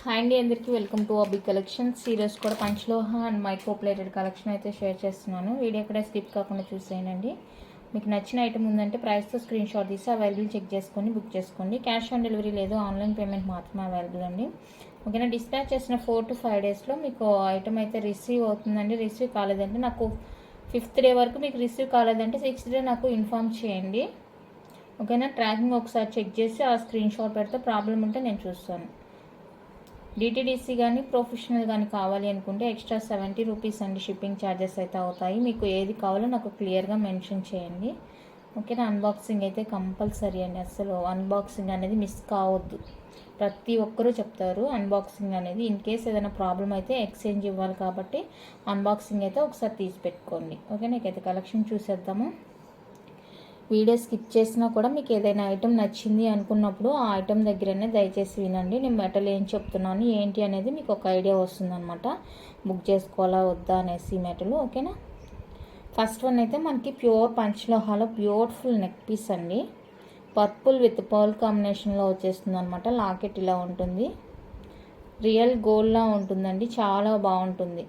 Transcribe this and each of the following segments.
Hi అండి, అందరికీ welcome to Abhi collections. ఈరోజు కూడా పంచలోహ అండ్ మైక్రో ప్లేటెడ్ కలెక్షన్ అయితే షేర్ చేస్తున్నాను. వీడియో ఎక్కడ స్కిప్ కాకుండా చూసేయండి. మీకు నచ్చిన ఐటమ్ ఉందంటే ప్రైస్తో స్క్రీన్ షాట్ తీసి అవైలబుల్ చెక్ చేసుకొని బుక్ చేసుకోండి. క్యాష్ ఆన్ డెలివరీ లేదు, ఆన్లైన్ పేమెంట్ మాత్రమే అవైలబుల్ అండి. ఓకేనా, డిస్పాచ్ చేసిన 4 to 5 డేస్లో మీకు ఐటమ్ అయితే రిసీవ్ అవుతుందండి. రిసీవ్ కాలేదంటే నాకు 5th డే వరకు మీకు రిసీవ్ కాలేదంటే 6th డే నాకు ఇన్ఫామ్ చేయండి. ఓకేనా, ట్రాకింగ్ ఒకసారి చెక్ చేసి ఆ స్క్రీన్ షాట్ పెడితే ప్రాబ్లం ఉంటే నేను చూస్తాను. డిటీడీసీ కానీ ప్రొఫెషనల్ కానీ కావాలి అనుకుంటే ఎక్స్ట్రా 70 రూపీస్ అండి షిప్పింగ్ ఛార్జెస్ అయితే అవుతాయి. మీకు ఏది కావాలో నాకు క్లియర్గా మెన్షన్ చేయండి. ఓకేనా, అన్బాక్సింగ్ అయితే కంపల్సరీ అండి. అసలు అన్బాక్సింగ్ అనేది మిస్ కావద్దు. ప్రతి ఒక్కరూ చెప్తారు అన్బాక్సింగ్ అనేది. ఇన్ కేస్ ఏదైనా ప్రాబ్లం అయితే ఎక్స్చేంజ్ ఇవ్వాలి కాబట్టి అన్బాక్సింగ్ అయితే ఒకసారి తీసి పెట్టుకోండి. ఓకే, నాకైతే కలెక్షన్ చూసేద్దాము. వీడియో స్కిప్ చేసినా కూడా మీకు ఏదైనా ఐటెం నచ్చింది అనుకున్నప్పుడు ఆ ఐటెం దగ్గరనే దయచేసి వినండి. నేను మెటల్ ఏం చెప్తున్నాను ఏంటి అనేది మీకు ఒక ఐడియా వస్తుందన్నమాట. బుక్ చేసుకోవాలా వద్దా అనేసి మెటల్. ఓకేనా, ఫస్ట్ వన్ అయితే మనకి ప్యూర్ పంచలోహాలో బ్యూటిఫుల్ నెక్ పీస్ అండి. పర్పుల్ విత్ పర్ల్ కాంబినేషన్లో వచ్చేస్తుంది అనమాట. లాకెట్ ఇలా ఉంటుంది, రియల్ గోల్డ్లా ఉంటుందండి. చాలా బాగుంటుంది,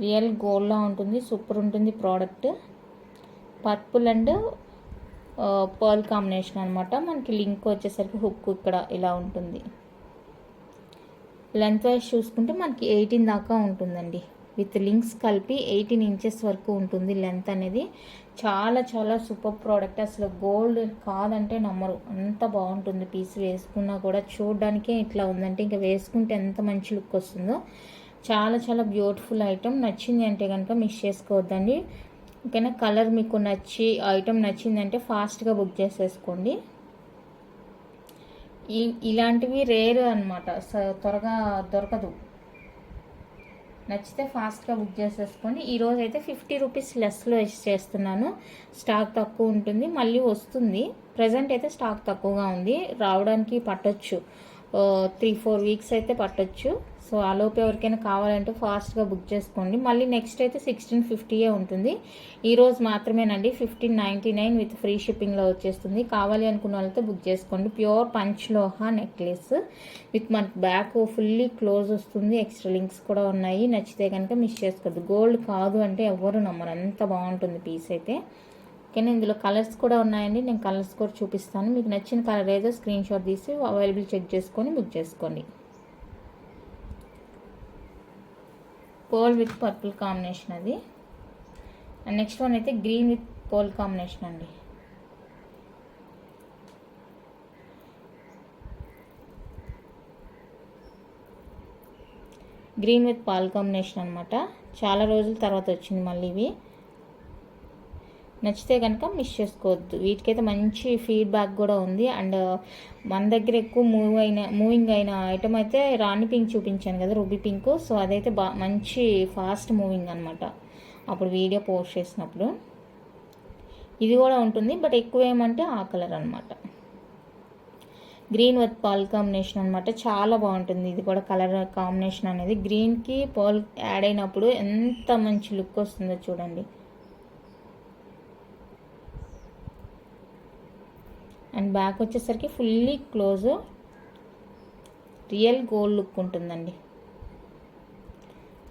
రియల్ గోల్డ్లా ఉంటుంది. సూపర్ ఉంటుంది product. Purple and pearl combination అనమాట. మనకి లింక్ వచ్చేసరికి హుక్ ఇక్కడ ఇలా ఉంటుంది. లెంత్ వైజ్ చూసుకుంటే మనకి 18 దాకా ఉంటుందండి. విత్ లింక్స్ కలిపి 18 ఇంచెస్ వరకు ఉంటుంది లెంత్ అనేది. చాలా చాలా సూపర్ ప్రోడక్ట్. అసలు గోల్డ్ కాదంటే నమ్మరు, అంత బాగుంటుంది పీస్. వేసుకున్నా కూడా చూడడానికే ఇట్లా ఉందంటే ఇంకా వేసుకుంటే ఎంత మంచి లుక్ వస్తుందో. చాలా చాలా బ్యూటిఫుల్ ఐటమ్. నచ్చింది అంటే కనుక మిస్ చేసుకోవద్దండి. ఓకేనా, కలర్ మీకు నచ్చి ఐటమ్ నచ్చిందంటే ఫాస్ట్గా బుక్ చేసేసుకోండి. ఇలాంటివి రేర్ అనమాట, త్వరగా దొరకదు. నచ్చితే ఫాస్ట్గా బుక్ చేసేసుకోండి. ఈరోజు అయితే 50 రూపీస్ లెస్లో చేస్తున్నాను. స్టాక్ తక్కువ ఉంటుంది, మళ్ళీ వస్తుంది. ప్రజెంట్ అయితే స్టాక్ తక్కువగా ఉంది, రావడానికి పట్టొచ్చు 3-4 వీక్స్ అయితే పట్టొచ్చు. సో ఆలోపు ఎవరికైనా కావాలంటే ఫాస్ట్గా బుక్ చేసుకోండి. మళ్ళీ నెక్స్ట్ అయితే 1650 ఉంటుంది. ఈరోజు మాత్రమేనండి 1599 విత్ ఫ్రీ షిప్పింగ్లో వచ్చేస్తుంది. కావాలి అనుకున్న వాళ్ళతో బుక్ చేసుకోండి. ప్యూర్ పంచలోహ నెక్లెస్ విత్ మనకి బ్యాక్ ఫుల్లీ క్లోజ్ వస్తుంది. ఎక్స్ట్రా లింక్స్ కూడా ఉన్నాయి. నచ్చితే కనుక మిస్ చేసుకోవద్దు. గోల్డ్ కాదు అంటే ఎవరు నమ్మరు, అంత బాగుంటుంది పీస్ అయితే. ఓకేనా, ఇందులో కలర్స్ కూడా ఉన్నాయండి. నేను కలర్స్ కూడా చూపిస్తాను. మీకు నచ్చిన కలర్ ఏదో స్క్రీన్ షాట్ తీసి అవైలబుల్ చెక్ చేసుకొని బుక్ చేసుకోండి. పర్ల్ విత్ పర్పుల్ కాంబినేషన్ అది. అండ్ నెక్స్ట్ వన్ అయితే గ్రీన్ విత్ పర్ల్ కాంబినేషన్ అండి. గ్రీన్ విత్ పర్ల్ కాంబినేషన్ అనమాట. చాలా రోజుల తర్వాత వచ్చింది మళ్ళీ ఇవి. నచ్చితే కనుక మిస్ చేసుకోవద్దు. వీటికైతే మంచి ఫీడ్బ్యాక్ కూడా ఉంది. అండ్ మన దగ్గర ఎక్కువ మూవింగ్ అయిన ఐటమ్ అయితే రాణి పింక్ చూపించాను కదా, రూబీ పింక్. సో అదైతే మంచి ఫాస్ట్ మూవింగ్ అనమాట అప్పుడు వీడియో పోస్ట్ చేసినప్పుడు. ఇది కూడా ఉంటుంది, బట్ ఎక్కువ ఏమంటే ఆ కలర్ అనమాట. గ్రీన్ విత్ పర్ల్ కాంబినేషన్ అనమాట. చాలా బాగుంటుంది ఇది కూడా కలర్ కాంబినేషన్ అనేది. గ్రీన్కి పర్ల్ యాడ్ అయినప్పుడు ఎంత మంచి లుక్ వస్తుందో చూడండి. అండ్ బ్యాక్ వచ్చేసరికి fully close, real gold look ఉంటుందండి.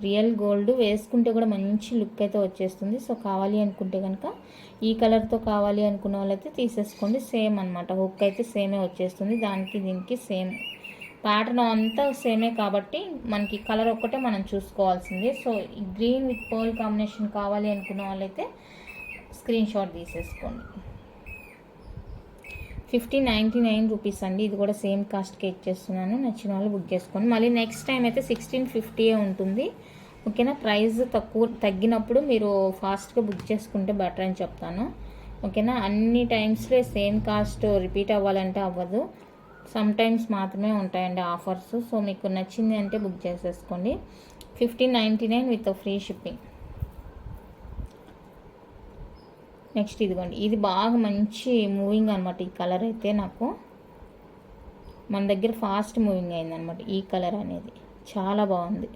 రియల్ గోల్డ్ వేసుకుంటే కూడా మంచి లుక్ అయితే వచ్చేస్తుంది. సో కావాలి అనుకుంటే కనుక ఈ కలర్తో కావాలి అనుకున్న వాళ్ళైతే తీసేసుకోండి. సేమ్ అనమాట, హుక్ అయితే సేమే వచ్చేస్తుంది. దానికి దీనికి సేమ్ ప్యాటర్న్ అంతా సేమే కాబట్టి మనకి కలర్ ఒక్కటే మనం చూసుకోవాల్సిందే. సో ఈ గ్రీన్ విత్ పర్ల్ కాంబినేషన్ కావాలి అనుకున్న వాళ్ళైతే స్క్రీన్ షాట్ తీసేసుకోండి. 1599 రూపీస్ అండి. ఇది కూడా సేమ్ కాస్ట్కి ఇచ్చేస్తున్నాను. నచ్చిన వాళ్ళు బుక్ చేసుకోండి. మళ్ళీ నెక్స్ట్ టైం అయితే 1650 ఉంటుంది. ఓకేనా, ప్రైస్ తగ్గినప్పుడు మీరు ఫాస్ట్గా బుక్ చేసుకుంటే బెటర్ అని చెప్తాను. ఓకేనా, అన్ని టైమ్స్లో సేమ్ కాస్ట్ రిపీట్ అవ్వాలంటే అవ్వదు. సమ్ టైమ్స్ మాత్రమే ఉంటాయండి ఆఫర్స్. సో మీకు నచ్చింది అంటే బుక్ చేసేసుకోండి. 1599 విత్ ఫ్రీ షిప్పింగ్. నెక్స్ట్ ఇదిగోండి, ఇది బాగా మంచి మూవింగ్ అనమాట. ఈ కలర్ అయితే నాకు మన దగ్గర ఫాస్ట్ మూవింగ్ అయిందనమాట. ఈ కలర్ అనేది చాలా బాగుంది.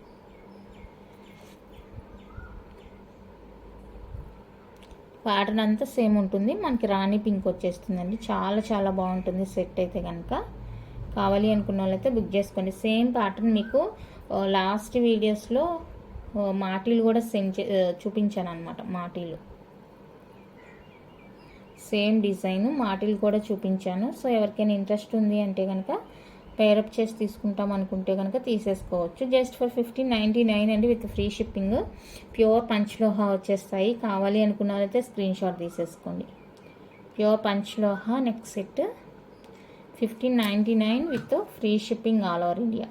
ప్యాటర్న్ అంతా సేమ్ ఉంటుంది. మనకి రాణి పింక్ వచ్చేస్తుందండి. చాలా చాలా బాగుంటుంది సెట్ అయితే కనుక. కావాలి అనుకున్న వాళ్ళైతే బుక్ చేసుకోండి. సేమ్ ప్యాటర్న్ మీకు లాస్ట్ వీడియోస్లో మాటీలు కూడా చూపించాను అనమాట. మాటీలు సేమ్ డిజైన్ మాటీలు కూడా చూపించాను. సో ఎవరికైనా ఇంట్రెస్ట్ ఉంది అంటే కనుక పేరప్ చేసి తీసుకుంటాం అనుకుంటే కనుక తీసేసుకోవచ్చు. జస్ట్ ఫర్ 1599 అండి, with free shipping. Pure panchaloha వచ్చేస్తాయి. కావాలి అనుకున్న వాళ్ళైతే స్క్రీన్ షాట్ తీసేసుకోండి. Pure panchaloha neck set 1599 with free shipping all over India.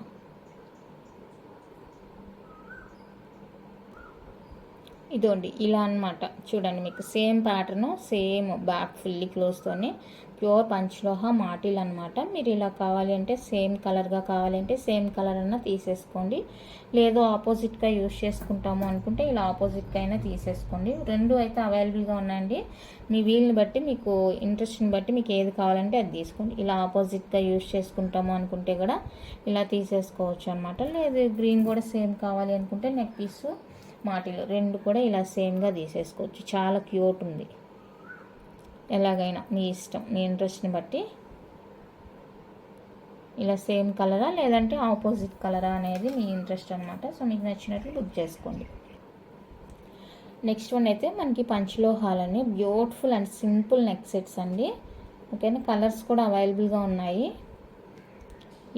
ఇదోండి ఇలా అనమాట. చూడండి మీకు same pattern, same back fully క్లోజ్తోనే ప్యూర్ పంచలోహ మాటిల్ అనమాట. మీరు ఇలా కావాలి అంటే సేమ్ కలర్గా కావాలంటే సేమ్ కలర్ అన్నా తీసేసుకోండి. లేదు ఆపోజిట్గా యూజ్ చేసుకుంటాము అనుకుంటే ఇలా ఆపోజిట్గా అయినా తీసేసుకోండి. రెండు అయితే అవైలబుల్గా ఉన్నాయండి. మీ వీల్ని బట్టి, మీకు ఇంట్రెస్ట్ని బట్టి మీకు ఏది కావాలంటే అది తీసుకోండి. ఇలా ఆపోజిట్గా యూజ్ చేసుకుంటాము అనుకుంటే కూడా ఇలా తీసేసుకోవచ్చు అనమాట. లేదు గ్రీన్ కూడా సేమ్ కావాలి అనుకుంటే నెక్ పీస్ మాటిలు రెండు కూడా ఇలా సేమ్గా తీసేసుకోవచ్చు. చాలా క్యూట్ ఉంది. ఎలాగైనా మీ ఇష్టం, మీ ఇంట్రెస్ట్ని బట్టి ఇలా సేమ్ కలరా లేదంటే ఆపోజిట్ కలరా అనేది మీ ఇంట్రెస్ట్ అనమాట. సో మీకు నచ్చినట్లు బుక్ చేసుకోండి. నెక్స్ట్ వన్ అయితే మనకి పంచలోహాలని beautiful and simple neck sets అండి. ఓకేనా, కలర్స్ కూడా అవైలబుల్గా ఉన్నాయి.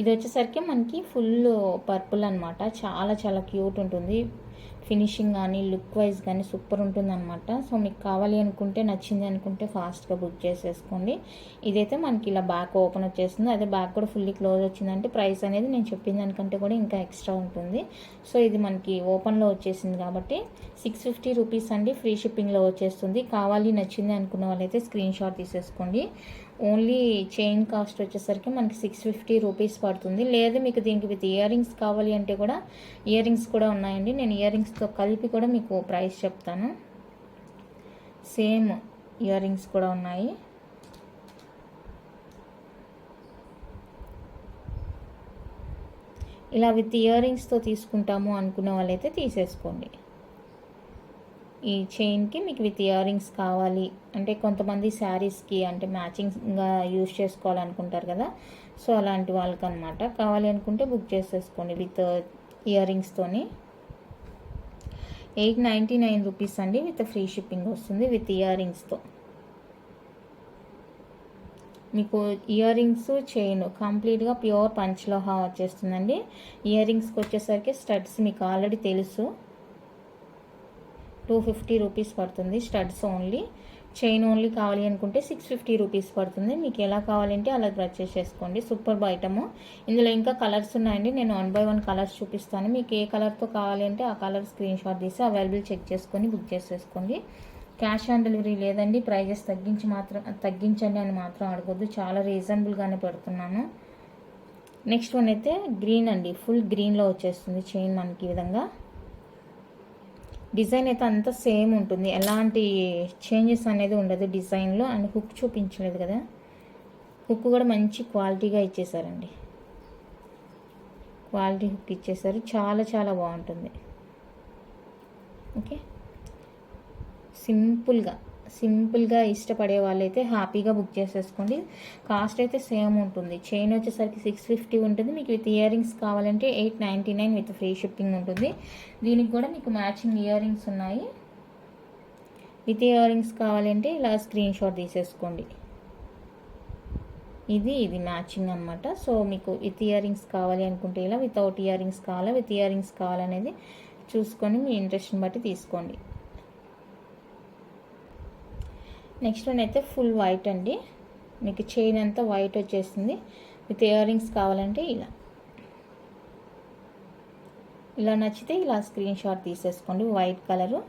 ఇది వచ్చేసరికి మనకి ఫుల్ పర్పుల్ అనమాట. చాలా చాలా క్యూట్ ఉంటుంది. ఫినిషింగ్ కానీ లుక్ వైజ్ కానీ సూపర్ ఉంటుంది అనమాట. సో మీకు కావాలి అనుకుంటే, నచ్చింది అనుకుంటే ఫాస్ట్గా బుక్ చేసేసుకోండి. ఇదైతే మనకి ఇలా బ్యాక్ ఓపెన్ వచ్చేస్తుంది. అదే బ్యాక్ కూడా ఫుల్లీ క్లోజ్ వచ్చిందంటే ప్రైస్ అనేది నేను చెప్పిన దానికంటే కూడా ఇంకా ఎక్స్ట్రా ఉంటుంది. సో ఇది మనకి ఓపెన్లో వచ్చేసింది కాబట్టి 650 రూపీస్ అండి, ఫ్రీ షిప్పింగ్లో వచ్చేస్తుంది. కావాలి నచ్చింది అనుకున్న వాళ్ళైతే స్క్రీన్ షాట్ తీసేసుకోండి. ఓన్లీ చైన్ కాస్ట్ వచ్చేసరికి మనకి 650 రూపీస్ పడుతుంది. లేదు మీకు దీనికి విత్ ఇయర్ రింగ్స్ కావాలి అంటే కూడా ఇయర్ రింగ్స్ కూడా ఉన్నాయండి. నేను ఇయర్ రింగ్స్తో కలిపి కూడా మీకు ప్రైస్ చెప్తాను. సేమ్ ఇయర్ రింగ్స్ కూడా ఉన్నాయి. ఇలా విత్ ఇయర్ రింగ్స్తో తీసుకుంటాము అనుకున్న వాళ్ళైతే తీసేసుకోండి. ఈ చైన్కి మీకు విత్ ఇయర్ రింగ్స్ కావాలి అంటే కొంతమంది శారీస్కి అంటే మ్యాచింగ్గా యూజ్ చేసుకోవాలనుకుంటారు కదా. సో అలాంటి వాళ్ళకి అనమాట. కావాలి అనుకుంటే బుక్ చేసేసుకోండి విత్ ఇయర్ రింగ్స్తోని. 899 రూపీస్ అండి, విత్ ఫ్రీ షిప్పింగ్ వస్తుంది విత్ ఇయర్ రింగ్స్తో. మీకు ఇయర్ రింగ్స్ చైన్ కంప్లీట్గా ప్యూర్ పంచలోహ వచ్చేస్తుందండి. ఇయర్ రింగ్స్కి వచ్చేసరికి స్టడ్స్ మీకు ఆల్రెడీ తెలుసు, 250 రూపీస్ పడుతుంది స్టడ్స్ ఓన్లీ. చైన్ ఓన్లీ కావాలి అనుకుంటే 650 రూపీస్ పడుతుంది. మీకు ఎలా కావాలంటే అలా పర్చేస్ చేసుకోండి. Super item. ఇందులో ఇంకా కలర్స్ ఉన్నాయండి. నేను 1 by 1 కలర్స్ చూపిస్తాను. మీకు ఏ కలర్తో కావాలి అంటే ఆ కలర్ స్క్రీన్ షాట్ తీసి అవైలబుల్ చెక్ చేసుకొని బుక్ చేసేసుకోండి. క్యాష్ ఆన్ డెలివరీ లేదండి. ప్రైజెస్ తగ్గించండి అని మాత్రం అడగొద్దు. చాలా రీజనబుల్గానే పెడుతున్నాను. నెక్స్ట్ వన్ అయితే గ్రీన్ అండి, ఫుల్ గ్రీన్లో వచ్చేస్తుంది చైన్ మనకి. ఈ విధంగా డిజైన్ అయితే అంతా సేమ్ ఉంటుంది, ఎలాంటి చేంజెస్ అనేది ఉండదు డిజైన్లో. అండ్ హుక్ చూపించలేదు కదా, హుక్ కూడా మంచి క్వాలిటీగా ఇచ్చేసారండి. క్వాలిటీ హుక్ ఇచ్చేసారు, చాలా చాలా బాగుంటుంది. ఓకే, సింపుల్గా ఇష్టపడే వాళ్ళైతే హ్యాపీగా బుక్ చేసేసుకోండి. కాస్ట్ అయితే సేమ్ ఉంటుంది. చైన్ వచ్చేసరికి 650 ఉంటుంది. మీకు విత్ ఇయర్ రింగ్స్ కావాలంటే 899 విత్ ఫ్రీ షిప్పింగ్ ఉంటుంది. దీనికి కూడా మీకు మ్యాచింగ్ ఇయర్ రింగ్స్ ఉన్నాయి. విత్ ఇయర్ రింగ్స్ కావాలంటే ఇలా స్క్రీన్ షాట్ తీసేసుకోండి. ఇది మ్యాచింగ్ అనమాట. సో మీకు విత్ ఇయర్ రింగ్స్ కావాలి అనుకుంటే ఇలా, వితౌట్ ఇయర్ రింగ్స్ కావాలా, విత్ ఇయర్ రింగ్స్ కావాలనేది చూసుకొని మీ ఇంట్రెస్ట్ని బట్టి తీసుకోండి. నెక్స్ట్ వన్ అయితే ఫుల్ వైట్ అండి. మీకు చైన్ అంతా వైట్ వచ్చేస్తుంది. విత్ ఇయర్ రింగ్స్ కావాలంటే ఇలా నచ్చితే ఇలా స్క్రీన్ షాట్ తీసేసుకోండి. వైట్ కలరు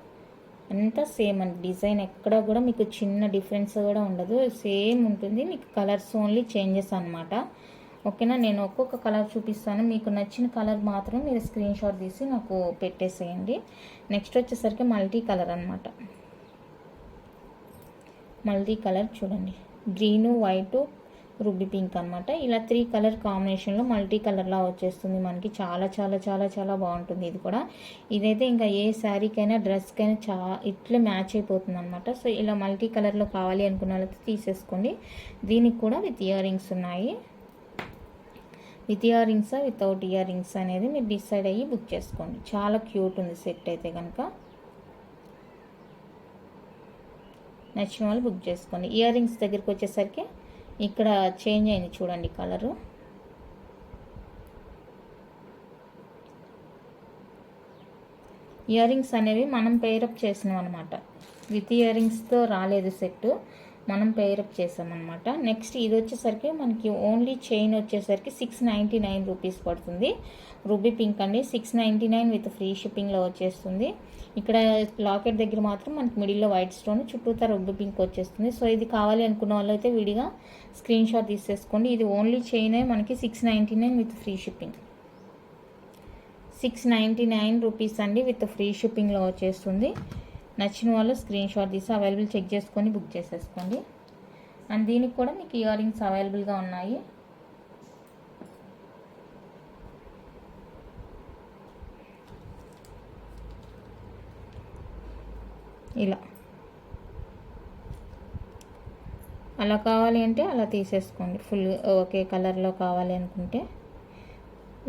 అంతా సేమ్ అండి. డిజైన్ ఎక్కడ కూడా మీకు చిన్న డిఫరెన్స్ కూడా ఉండదు, సేమ్ ఉంటుంది. మీకు కలర్స్ ఓన్లీ చేంజెస్ అనమాట. ఓకేనా, నేను ఒక్కొక్క కలర్ చూపిస్తాను. మీకు నచ్చిన కలర్ మాత్రం మీరు స్క్రీన్ షాట్ తీసి నాకు పెట్టేసేయండి. నెక్స్ట్ వచ్చేసరికి మల్టీ కలర్ అనమాట. మల్టీ కలర్ చూడండి, గ్రీను, వైటు, రూబీ పింక్ అనమాట. ఇలా 3 కలర్ కాంబినేషన్లో మల్టీ కలర్లా వచ్చేస్తుంది మనకి. చాలా చాలా చాలా చాలా బాగుంటుంది ఇది కూడా. ఇదైతే ఇంకా ఏ శారీకైనా డ్రెస్కైనా ఇట్లా మ్యాచ్ అయిపోతుంది అనమాట. సో ఇలా మల్టీ కలర్లో కావాలి అనుకున్న వాళ్ళకి తీసేసుకోండి. దీనికి కూడా విత్ ఇయర్ రింగ్స్ ఉన్నాయి. విత్ ఇయర్ రింగ్సా వితౌట్ ఇయర్ రింగ్స్ అనేది మీరు డిసైడ్ అయ్యి బుక్ చేసుకోండి. చాలా క్యూట్ ఉంది సెట్ అయితే కనుక. నచ్చిన వాళ్ళు బుక్ చేసుకోండి. ఇయర్ రింగ్స్ దగ్గరికి వచ్చేసరికి ఇక్కడ చేంజ్ అయింది చూడండి కలరు. ఇయర్ రింగ్స్ అనేవి మనం పేరప్ చేసినాం అనమాట. విత్ ఇయర్ రింగ్స్తో రాలేదు సెట్, మనం పేరప్ చేసామన్నమాట. నెక్స్ట్ ఇది వచ్చేసరికి మనకి ఓన్లీ చైన్ వచ్చేసరికి 699 రూపీస్ పడుతుంది. రూబీ పింక్ అండి, 699 విత్ ఫ్రీ షిప్పింగ్లో వచ్చేస్తుంది. ఇక్కడ లాకెట్ దగ్గర మాత్రం మనకి మిడిల్లో వైట్ స్టోన్, చుట్టూతా రూబీ పింక్ వచ్చేస్తుంది. సో ఇది కావాలి అనుకున్న వాళ్ళు అయితే విడిగా స్క్రీన్ షాట్ తీసేసుకోండి. ఇది ఓన్లీ చైనే మనకి 699 విత్ ఫ్రీ షిప్పింగ్. 699 రూపీస్ అండి విత్ ఫ్రీ షిప్పింగ్లో వచ్చేస్తుంది. నచ్చిన వాళ్ళు స్క్రీన్ షాట్ తీసి అవైలబుల్ చెక్ చేసుకొని బుక్ చేసేసుకోండి. అండ్ దీనికి కూడా మీకు ఇయర్ రింగ్స్ అవైలబుల్గా ఉన్నాయి. ఇలా అలా కావాలి అంటే అలా తీసేసుకోండి. ఫుల్ ఒకే కలర్లో కావాలి అనుకుంటే,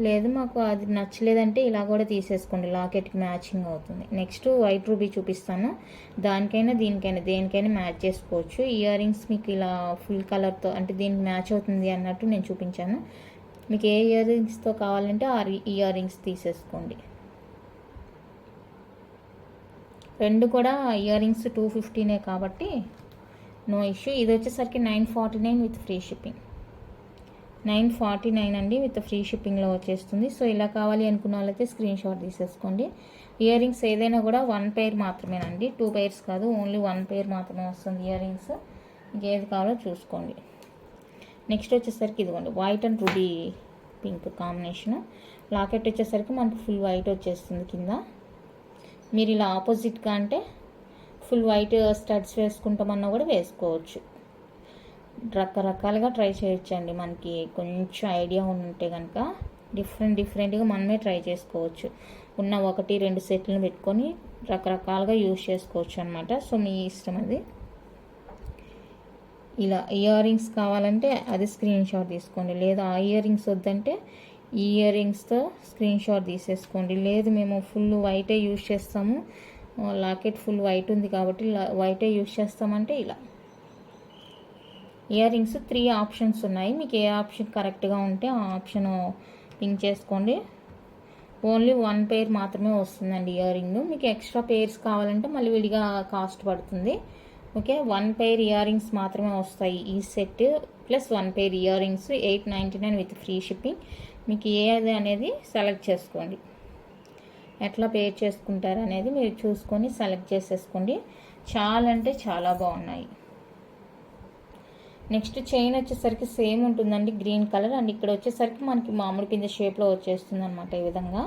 లేదు మాకు అది నచ్చలేదంటే ఇలా కూడా తీసేసుకోండి, లాకెట్కి మ్యాచింగ్ అవుతుంది. నెక్స్ట్ వైట్ రూబీ చూపిస్తాను. దానికైనా దీనికైనా దేనికైనా మ్యాచ్ చేసుకోవచ్చు. ఇయర్ రింగ్స్ మీకు ఇలా ఫుల్ కలర్తో అంటే దీనికి మ్యాచ్ అవుతుంది అన్నట్టు నేను చూపించాను. మీకు ఏ ఇయర్ రింగ్స్తో కావాలంటే ఆ ఇయర్ రింగ్స్ తీసేసుకోండి. రెండు కూడా ఇయర్ రింగ్స్ 250 కాబట్టి నో ఇష్యూ. ఇది వచ్చేసరికి 949 విత్ ఫ్రీ షిప్పింగ్. 949 అండి విత్ ఫ్రీ షిప్పింగ్లో వచ్చేస్తుంది. సో ఇలా కావాలి అనుకున్న వాళ్ళైతే స్క్రీన్ షాట్ తీసేసుకోండి. ఇయర్ రింగ్స్ ఏదైనా కూడా 1 పెయిర్ మాత్రమేనండి, 2 పెయిర్స్ కాదు, ఓన్లీ 1 పెయిర్ మాత్రమే వస్తుంది ఇయర్ రింగ్స్. ఇంకేది కావాలో చూసుకోండి. నెక్స్ట్ వచ్చేసరికి ఇదిగోండి white and ruby pink combination. Locket వచ్చేసరికి మనకి ఫుల్ వైట్ వచ్చేస్తుంది కింద. మీరు ఇలా ఆపోజిట్గా అంటే ఫుల్ వైట్ స్టడ్స్ వేసుకుంటామన్నా కూడా వేసుకోవచ్చు. రకరకాలుగా ట్రై చేయొచ్చండి. మనకి కొంచెం ఐడియా ఉంటే కనుక డిఫరెంట్గా మనమే ట్రై చేసుకోవచ్చు. ఉన్న 1-2 సెట్లను పెట్టుకొని రకరకాలుగా యూజ్ చేసుకోవచ్చు అనమాట. సో మీ ఇష్టం అది. ఇలా ఇయర్ రింగ్స్ కావాలంటే అది స్క్రీన్ షాట్ తీసుకోండి. లేదా ఆ ఇయర్ రింగ్స్ వద్దంటే ఈ ఇయర్ రింగ్స్తో స్క్రీన్ షాట్ తీసేసుకోండి. లేదు మేము ఫుల్ వైటే యూజ్ చేస్తాము, లాకెట్ ఫుల్ వైట్ ఉంది కాబట్టి వైటే యూజ్ చేస్తామంటే ఇలా. ఇయర్ రింగ్స్ 3 ఆప్షన్స్ ఉన్నాయి. మీకు ఏ ఆప్షన్ కరెక్ట్గా ఉంటే ఆ ఆప్షన్ పింక్ చేసుకోండి. ఓన్లీ 1 పెయిర్ మాత్రమే వస్తుందండి ఇయర్ రింగ్. మీకు ఎక్స్ట్రా పెయిర్స్ కావాలంటే మళ్ళీ విడిగా కాస్ట్ పడుతుంది. ఓకే, 1 పెయిర్ ఇయర్ రింగ్స్ మాత్రమే వస్తాయి ఈ set, plus 1 pair ear rings 899 with free shipping. మీకు ఏది అనేది సెలెక్ట్ చేసుకోండి. ఎట్లా పేర్ చేసుకుంటారు అనేది మీరు చూసుకొని సెలెక్ట్ చేసేసుకోండి. చాలా అంటే చాలా బాగున్నాయి. నెక్స్ట్ చైన్ వచ్చేసరికి సేమ్ ఉంటుందండి, గ్రీన్ కలర్. అండ్ ఇక్కడ వచ్చేసరికి మనకి మామిడి పిందె షేప్లో వచ్చేస్తుంది అనమాట. ఈ విధంగా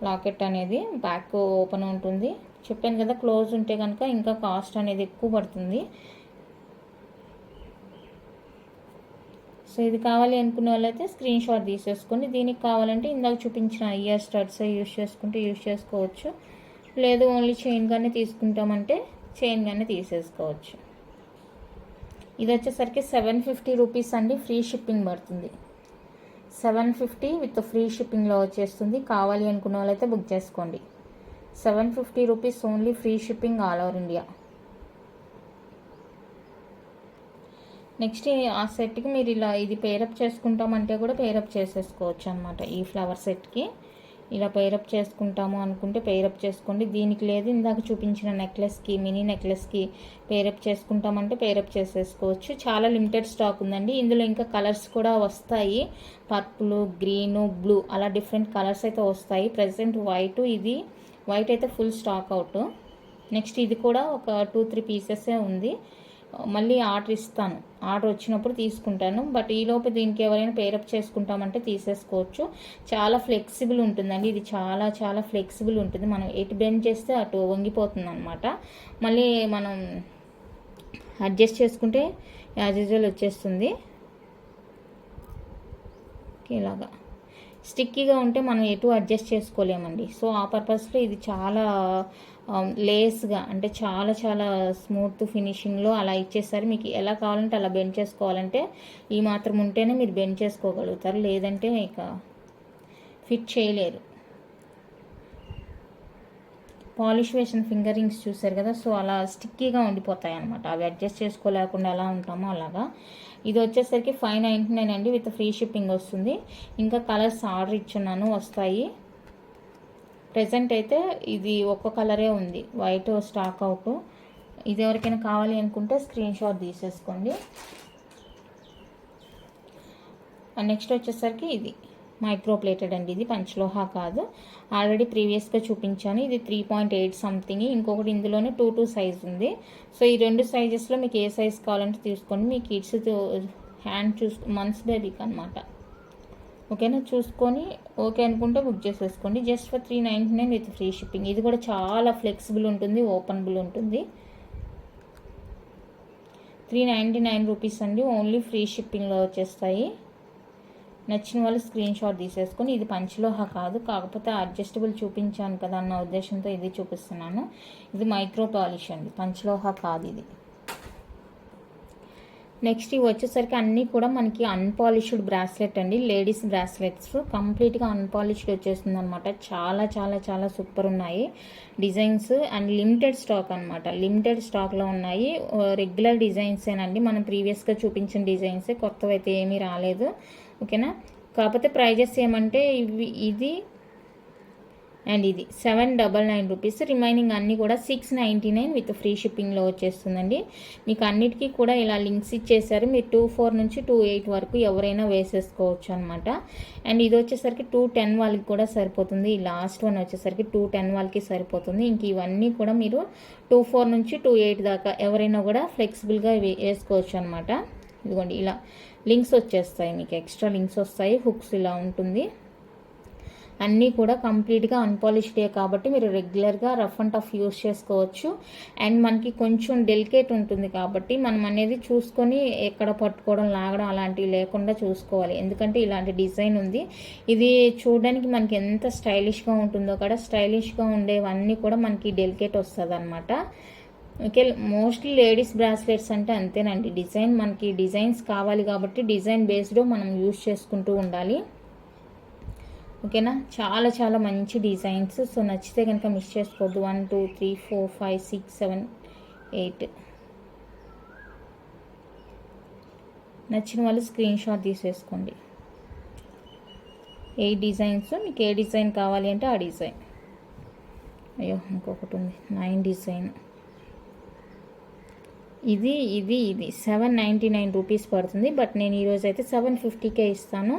లాకెట్ అనేది బ్యాక్ ఓపెన్ ఉంటుంది. చెప్పాను కదా, క్లోజ్ ఉంటే కనుక ఇంకా కాస్ట్ అనేది ఎక్కువ పడుతుంది. సో ఇది కావాలి అనుకునే వాళ్ళైతే స్క్రీన్ షాట్ తీసేసుకొని, దీనికి కావాలంటే ఇందాక చూపించిన ఇయర్ స్టడ్స్ యూజ్ చేసుకోవచ్చు. లేదు ఓన్లీ చైన్ గానే తీసుకుంటామంటే చైన్ గానే తీసేసుకోవచ్చు. ఇది వచ్చేసరికి 750 రూపీస్ అండి, ఫ్రీ షిప్పింగ్ పడుతుంది. 750 విత్ ఫ్రీ షిప్పింగ్లో వచ్చేస్తుంది. కావాలి అనుకున్న వాళ్ళైతే బుక్ చేసుకోండి. 750 rupees only, free shipping all over India. Next ఆ సెట్కి మీరు ఇలా ఇది పేరప్ చేసుకుంటామంటే కూడా పేరప్ చేసేసుకోవచ్చు అనమాట. ఈ ఫ్లవర్ సెట్కి ఇలా పేరప్ చేసుకుంటాము అనుకుంటే పేరప్ చేసుకోండి. దీనికి లేదు ఇందాక చూపించిన నెక్లెస్కి, మినీ నెక్లెస్కి పేరప్ చేసుకుంటామంటే పేరప్ చేసేసుకోవచ్చు. చాలా లిమిటెడ్ స్టాక్ ఉందండి. ఇందులో ఇంకా కలర్స్ కూడా వస్తాయి, పర్పుల్, గ్రీను, బ్లూ అలా డిఫరెంట్ కలర్స్ అయితే వస్తాయి. ప్రజెంట్ వైట్, ఇది వైట్ అయితే ఫుల్ స్టాక్ అవుట్. నెక్స్ట్ ఇది కూడా ఒక 2-3 పీసెసే ఉంది. మళ్ళీ ఆర్డర్ ఇస్తాను, ఆర్డర్ వచ్చినప్పుడు తీసుకుంటాను. బట్ ఈలోపు దీనికి ఎవరైనా పేరప్ చేసుకుంటామంటే తీసేసుకోవచ్చు. చాలా ఫ్లెక్సిబుల్ ఉంటుందండి ఇది, చాలా చాలా ఫ్లెక్సిబుల్ ఉంటుంది. మనం ఎటు బెండ్ చేస్తే అటు వంగిపోతుంది అనమాట. మళ్ళీ మనం అడ్జస్ట్ చేసుకుంటే యాజ్ యూజువల్ వచ్చేస్తుంది ఇలాగా. స్టిక్కీగా ఉంటే మనం ఎటు అడ్జస్ట్ చేసుకోలేమండి. సో ఆ పర్పస్లో ఇది చాలా లేస్గా అంటే చాలా చాలా స్మూత్ ఫినిషింగ్లో అలా ఇచ్చేసరి మీకు ఎలా కావాలంటే అలా బెండ్ చేసుకోవాలంటే ఈ మాత్రం ఉంటేనే మీరు బెండ్ చేసుకోగలుగుతారు, లేదంటే ఇక ఫిట్ చేయలేరు. పాలిష్ వేసిన ఫింగర్ రింగ్స్ చూసారు కదా, సో అలా స్టిక్కీగా ఉండిపోతాయి అనమాట. అవి అడ్జస్ట్ చేసుకోలేకుండా ఎలా ఉంటామో అలాగా. ఇది వచ్చేసరికి 599 అండి, విత్ ఫ్రీ షిప్పింగ్ వస్తుంది. ఇంకా కలర్స్ ఆర్డర్ ఇచ్చున్నాను, వస్తాయి. ప్రెజెంట్ అయితే ఇది ఒక్క కలరే ఉంది, వైట్ స్టాక్ అవుట్. ఇది ఎవరికైనా కావాలి అనుకుంటే స్క్రీన్ షాట్ తీసేసుకోండి. నెక్స్ట్ వచ్చేసరికి ఇది మైక్రో ప్లేటెడ్ అండి, ఇది పంచలోహ కాదు, ఆల్రెడీ ప్రీవియస్గా చూపించాను. ఇది 3.8 సంథింగ్. ఇంకొకటి ఇందులోనే 2 సైజ్ ఉంది. సో ఈ 2 సైజెస్లో మీకు ఏ సైజ్ కావాలంటే తీసుకోండి. మీ కిడ్స్ హ్యాండ్ మంత్స్ బేబీకి అనమాట. ఓకేనా, చూసుకొని ఓకే అనుకుంటే బుక్ చేసేసుకోండి. Just for 399 with free shipping. ఇది కూడా చాలా ఫ్లెక్సిబుల్ ఉంటుంది, ఓపెనబుల్ ఉంటుంది. 399 రూపీస్ అండి, ఓన్లీ ఫ్రీ షిప్పింగ్లో వచ్చేస్తాయి. నచ్చిన వాళ్ళు స్క్రీన్ షాట్ తీసేసుకొని, ఇది పంచలోహ కాదు, కాకపోతే అడ్జస్టబుల్ చూపించాను కదా అన్న ఉద్దేశంతో ఇది చూపిస్తున్నాను. ఇది మైక్రో పాలిష్ అండి, పంచలోహ కాదు ఇది. నెక్స్ట్ ఇవి వచ్చేసరికి అన్నీ కూడా మనకి అన్పాలిష్డ్ బ్రాస్లెట్ అండి, లేడీస్ బ్రాస్లెట్స్. కంప్లీట్గా అన్పాలిష్డ్ వచ్చేస్తుంది అనమాట. చాలా చాలా చాలా సూపర్ ఉన్నాయి డిజైన్స్. అండ్ లిమిటెడ్ స్టాక్ అనమాట, లిమిటెడ్ స్టాక్లో ఉన్నాయి. రెగ్యులర్ డిజైన్సేనండి, మనం ప్రీవియస్గా చూపించిన డిజైన్సే, కొత్తవి అయితే ఏమీ రాలేదు. ఓకేనా, కాకపోతే ప్రైజెస్ ఏమంటే ఇది అండ్ ఇది 799 రూపీస్. రిమైనింగ్ అన్నీ కూడా 699 విత్ ఫ్రీ షిప్పింగ్లో వచ్చేస్తుందండి. మీకు అన్నిటికీ కూడా ఇలా లింక్స్ ఇచ్చేసారు. మీరు 24 నుంచి 28 వరకు ఎవరైనా వేసేసుకోవచ్చు అనమాట. అండ్ ఇది వచ్చేసరికి 210 వాళ్ళకి కూడా సరిపోతుంది. ఈ లాస్ట్ వన్ వచ్చేసరికి 210 వాళ్ళకి సరిపోతుంది. ఇంక ఇవన్నీ కూడా మీరు 24 నుంచి 28 దాకా ఎవరైనా కూడా ఫ్లెక్సిబుల్గా వేసుకోవచ్చు అనమాట. ఇదిగోండి ఇలా లింక్స్ వచ్చేస్తాయి, మీకు ఎక్స్ట్రా లింక్స్ వస్తాయి. హుక్స్ ఇలా ఉంటుంది. అన్నీ కూడా కంప్లీట్గా అన్పాలిష్డే కాబట్టి మీరు రెగ్యులర్గా రఫ్ అండ్ టఫ్ యూస్ చేసుకోవచ్చు. అండ్ మనకి కొంచెం డెలికేట్ ఉంటుంది కాబట్టి మనం అనేది చూసుకొని ఎక్కడ పట్టుకోవడం, లాగడం అలాంటివి లేకుండా చూసుకోవాలి. ఎందుకంటే ఇలాంటి డిజైన్ ఉంది. ఇది చూడడానికి మనకి ఎంత స్టైలిష్గా ఉంటుందో కూడా, స్టైలిష్గా ఉండేవన్నీ కూడా మనకి డెలికేట్ వస్తుంది అనమాట. ఓకే, మోస్ట్లీ లేడీస్ బ్రాస్లెట్స్ అంటే అంతేనండి. డిజైన్ మనకి డిజైన్స్ కావాలి కాబట్టి డిజైన్ బేస్డ్ మనం యూజ్ చేసుకుంటూ ఉండాలి. ఓకేనా, చాలా చాలా మంచి డిజైన్స్. సో నచ్చితే కనుక మిస్ చేసుకోవద్దు. 1 2 3 4 5 6 7 8 నచ్చిన వాళ్ళు స్క్రీన్ షాట్ తీసేసుకోండి. 8 డిజైన్స్, మీకు ఏ డిజైన్ కావాలి అంటే ఆ డిజైన్. అయ్యో ఇంకొకటి ఉంది, 9 డిజైన్. ఇది 799 రూపీస్ పడుతుంది. బట్ నేను ఈరోజు అయితే 750కే ఇస్తాను.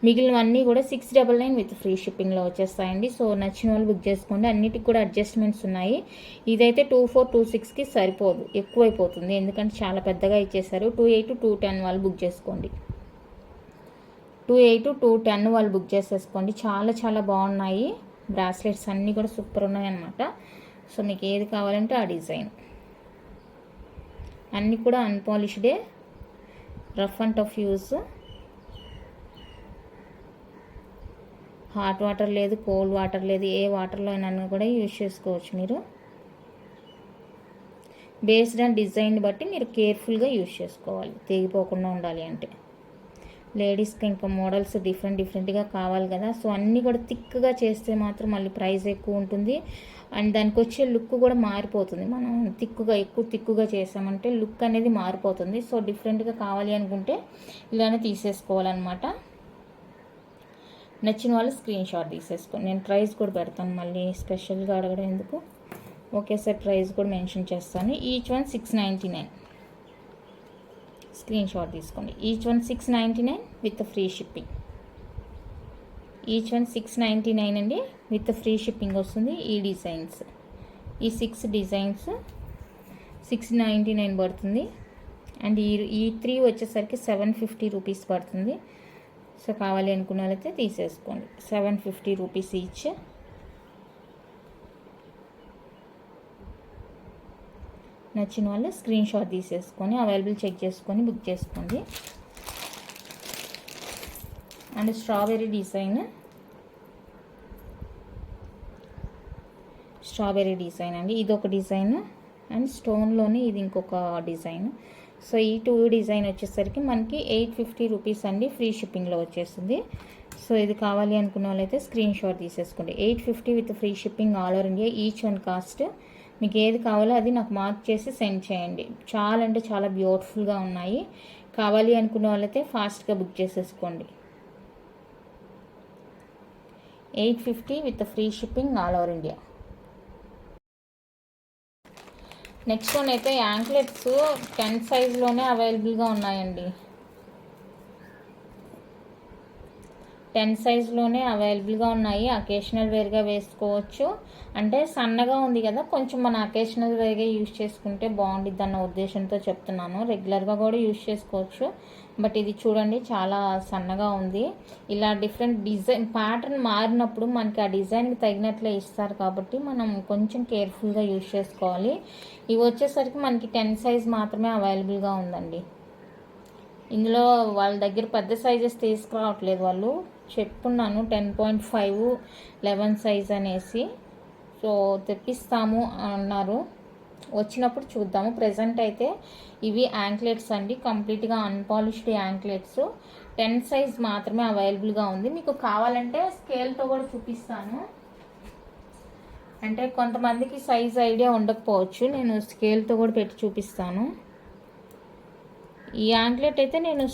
మిగిలినవన్నీ కూడా 699 విత్ ఫ్రీ షిప్పింగ్లో వచ్చేస్తాయండి. సో నచ్చిన వాళ్ళు బుక్ చేసుకోండి. అన్నిటికి కూడా అడ్జస్ట్మెంట్స్ ఉన్నాయి. ఇదైతే 2426కి సరిపోదు, ఎక్కువైపోతుంది, ఎందుకంటే చాలా పెద్దగా ఇచ్చేసారు. 28 210 వాళ్ళు బుక్ చేసుకోండి. 28 210 వాళ్ళు బుక్ చేసేసుకోండి. చాలా చాలా బాగున్నాయి బ్రాస్లెట్స్, అన్నీ కూడా సూపర్ ఉన్నాయి అన్నమాట. సో మీకు ఏది కావాలంటే ఆ డిజైన్. అన్నీ కూడా అన్పాలిష్డే, rough and tough use. Hot water లేదు, కోల్డ్ వాటర్ లేదు, ఏ వాటర్లో అయినా కూడా యూజ్ చేసుకోవచ్చు మీరు. బేస్డ్ ఆన్ డిజైన్ బట్టి మీరు కేర్ఫుల్గా యూజ్ చేసుకోవాలి, తెగిపోకుండా ఉండాలి అంటే. లేడీస్కి ఇంకా మోడల్స్ డిఫరెంట్గా కావాలి కదా. సో అన్నీ కూడా థిక్గా చేస్తే మాత్రం మళ్ళీ ప్రైస్ ఎక్కువ ఉంటుంది. అండ్ దానికి వచ్చే లుక్ కూడా మారిపోతుంది. మనం ఎక్కువ థిక్గా చేసామంటే లుక్ అనేది మారిపోతుంది. సో డిఫరెంట్గా కావాలి అనుకుంటే ఇలానే తీసేసుకోవాలన్నమాట. నచ్చిన వాళ్ళు స్క్రీన్ షాట్ తీసేసుకోండి. నేను ప్రైస్ కూడా పెడతాను, మళ్ళీ స్పెషల్గా అడగడం ఎందుకు. ఓకే సార్, ప్రైస్ కూడా మెన్షన్ చేస్తాను. Each one 699. స్క్రీన్ షాట్ తీసుకోండి. Each one 699 with free shipping. Each one 699 అండి, విత్ ఫ్రీ షిప్పింగ్ వస్తుంది. ఈ డిజైన్స్, ఈ 6 డిజైన్స్ 699 పడుతుంది. అండ్ ఈ 3 వచ్చేసరికి 750 రూపీస్ పడుతుంది. సో కావాలి అనుకున్న వాళ్ళైతే తీసేసుకోండి. 750 రూపీస్ ఈచ్. నచ్చిన వాళ్ళు స్క్రీన్ షాట్ తీసేసుకొని అవైలబుల్ చెక్ చేసుకొని బుక్ చేసుకోండి. And strawberry design strawberry design అండి, ఇది ఒక డిజైన్ అండ్ స్టోన్లోనే ఇది ఇంకొక డిజైన్. సో ఈ 2 డిజైన్ వచ్చేసరికి మనకి 850 రూపీస్ అండి, ఫ్రీ షిప్పింగ్లో వచ్చేస్తుంది. సో ఇది కావాలి అనుకున్న వాళ్ళైతే స్క్రీన్ షాట్ తీసేసుకోండి. 850 with free shipping all over India, each one cost. మీకు ఏది కావాలో అది నాకు మార్క్ చేసి సెండ్ చేయండి. చాలా అంటే చాలా బ్యూటిఫుల్గా ఉన్నాయి. కావాలి అనుకున్న వాళ్ళైతే ఫాస్ట్గా బుక్ చేసేసుకోండి. 850 with free shipping all over India. Next one అయితే యాంక్లెట్స్ 10 సైజ్లోనే అవైలబుల్గా ఉన్నాయండి. 10 సైజ్లోనే అవైలబుల్గా ఉన్నాయి. అకేషనల్ వేర్గా వేసుకోవచ్చు. అంటే సన్నగా ఉంది కదా, కొంచెం మన అకేషనల్ వేర్గా యూజ్ చేసుకుంటే బాగుంటుంది అన్న ఉద్దేశంతో చెప్తున్నాను. రెగ్యులర్గా కూడా యూజ్ చేసుకోవచ్చు. బట్ ఇది చూడండి చాలా సన్నగా ఉంది. ఇలా డిఫరెంట్ డిజైన్ ప్యాటర్న్ మారినప్పుడు మనకి ఆ డిజైన్కి తగినట్లే ఇస్తారు కాబట్టి మనం కొంచెం కేర్ఫుల్గా యూజ్ చేసుకోవాలి. ఇవి వచ్చేసరికి మనకి 10 సైజ్ మాత్రమే అవైలబుల్గా ఉందండి. ఇందులో వాళ్ళ దగ్గర పెద్ద సైజెస్ తీసుకురావట్లేదు, వాళ్ళు చెప్పున్నాను 10.5 11 సైజ్ అనేసి. సో తెప్పిస్తాము అన్నారు, వచ్చినప్పుడు చూద్దాము. ప్రజెంట్ అయితే ఇవి యాంక్లెట్స్ అండి, కంప్లీట్గా అన్పాలిష్డ్ యాంక్లెట్స్. 10 సైజ్ మాత్రమే అవైలబుల్గా ఉంది. మీకు కావాలంటే స్కేల్తో కూడా చూపిస్తాను. అంటే కొంతమందికి సైజ్ ఐడియా ఉండకపోవచ్చు, నేను స్కేల్తో కూడా పెట్టి చూపిస్తాను. ఈ యాంక్లెట్ అయితే నేను